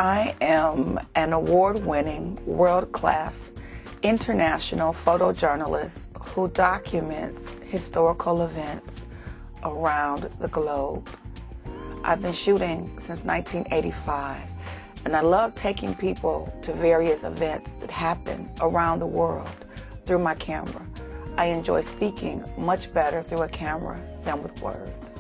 I am an award-winning, world-class, international photojournalist who documents historical events around the globe. I've been shooting since 1985, and I love taking people to various events that happen around the world through my camera. I enjoy speaking much better through a camera than with words.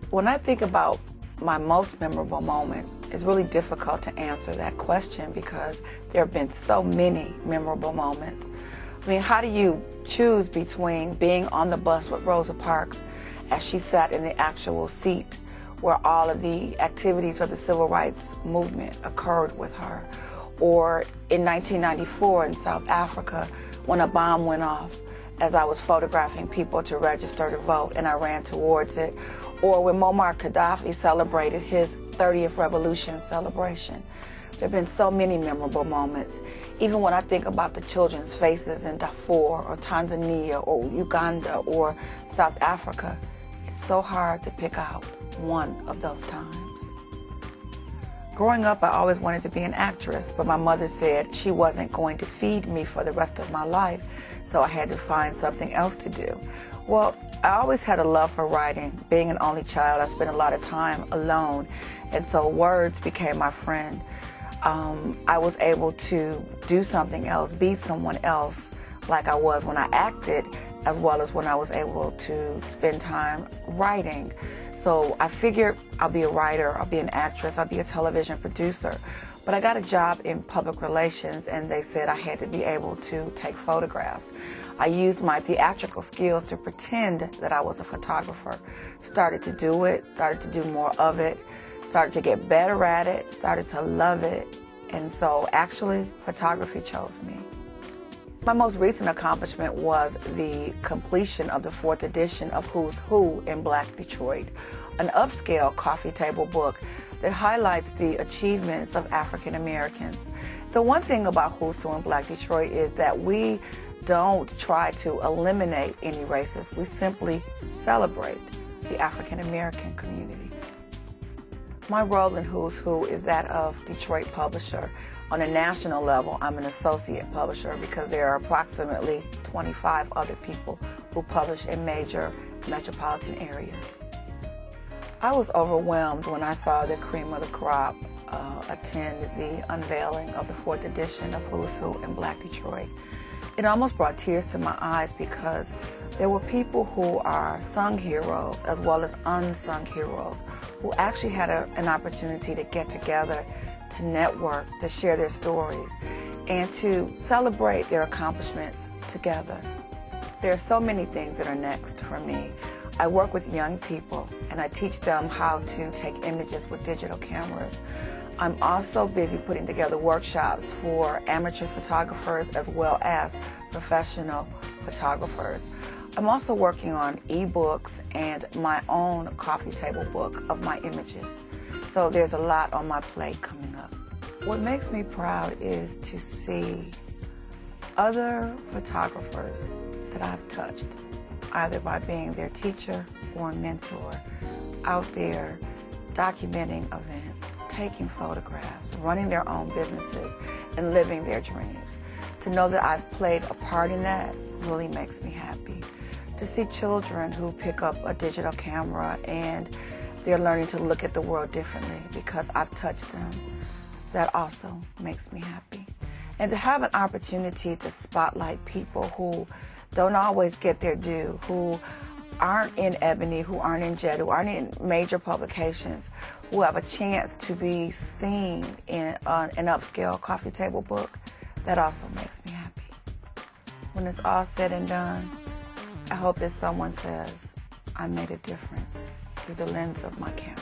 When I think about my most memorable moment, it's really difficult to answer that question because there have been so many memorable moments. I mean, how do you choose between being on the bus with Rosa Parks as she sat in the actual seat where all of the activities of the civil rights movement occurred with her, or in 1994 in South Africa when a bomb went off as I was photographing people to register to vote and I ran towards it, or when Muammar Gaddafi celebrated his 30th revolution celebration. There have been so many memorable moments. Even when I think about the children's faces in Darfur or Tanzania or Uganda or South Africa, it's so hard to pick out one of those times. Growing up, I always wanted to be an actress, but my mother said she wasn't going to feed me for the rest of my life, so I had to find something else to do. Well, I always had a love for writing. Being an only child, I spent a lot of time alone, and so words became my friend. I was able to do something else, be someone else, like I was when I acted, as well as when I was able to spend time writing. So I figured I'll be a writer, I'll be an actress, I'll be a television producer. But I got a job in public relations, and they said I had to be able to take photographs. I used my theatrical skills to pretend that I was a photographer. Started to do it, started to do more of it, started to get better at it, started to love it. And so actually, photography chose me. My most recent accomplishment was the completion of the 4th edition of Who's Who in Black Detroit, an upscale coffee table book that highlights the achievements of African Americans. The one thing about Who's Who in Black Detroit is that we don't try to eliminate any races. We simply celebrate the African American community. My role in Who's Who is that of Detroit publisher. On a national level, I'm an associate publisher because there are approximately 25 other people who publish in major metropolitan areas. I was overwhelmed when I saw the cream of the crop attend the unveiling of the 4th edition of Who's Who in Black Detroit. It almost brought tears to my eyes because there were people who are sung heroes as well as unsung heroes who actually had an opportunity to get together, to network, to share their stories, and to celebrate their accomplishments together. There are so many things that are next for me. I work with young people and I teach them how to take images with digital cameras. I'm also busy putting together workshops for amateur photographers as well as professional photographers. I'm also working on ebooks and my own coffee table book of my images. So there's a lot on my plate coming up. What makes me proud is to see other photographers that I've touched, either by being their teacher or mentor, out there documenting events, taking photographs, running their own businesses, and living their dreams. To know that I've played a part in that really makes me happy. To see children who pick up a digital camera and they're learning to look at the world differently because I've touched them, that also makes me happy. And to have an opportunity to spotlight people who don't always get their due, who aren't in Ebony, who aren't in Jet, who aren't in major publications, who have a chance to be seen in an upscale coffee table book, that also makes me happy. When it's all said and done, I hope that someone says, I made a difference through the lens of my camera.